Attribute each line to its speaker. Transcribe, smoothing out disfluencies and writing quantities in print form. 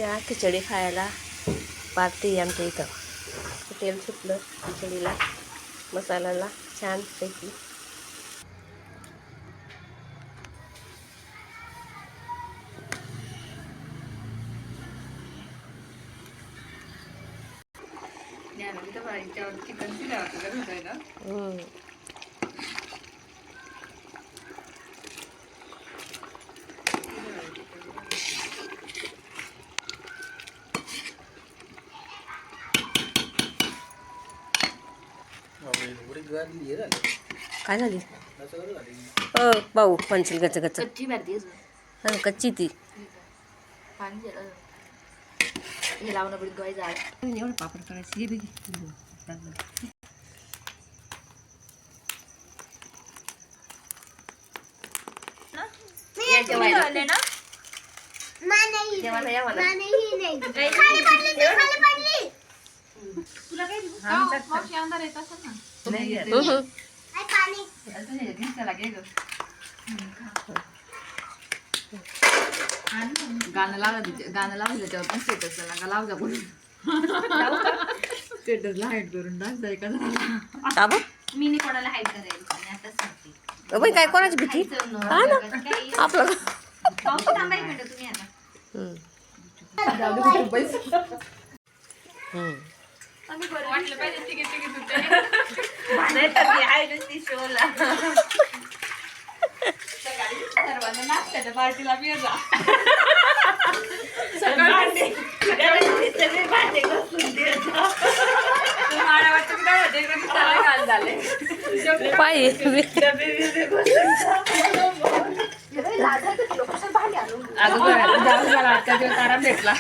Speaker 1: या खिचडी खायला. पार्टी आमच्या इथं. तेल सुटलं खिचडीला, मसाल्याला छानपैकी. काय झाली भाऊ म्हणशील गच गच कच्ची ती
Speaker 2: लावणं पडत गोय झाड
Speaker 1: एवढं पापड करायचं हे बी
Speaker 2: गाणं लावलं तेव्हा पण स्टेटस लावजा बोलून स्टेटसला हाईड करून टाकताय का मी कोणाला हाईड करेल
Speaker 1: काय कोणाची भीती आपलं
Speaker 2: थांबाय मिनिट तुम्ही आता वाटलं पाहिजे तिकीट शोला सर्वांना नाश्त्याच्या पार्टीला जा
Speaker 1: पाय
Speaker 2: आराम भेटला.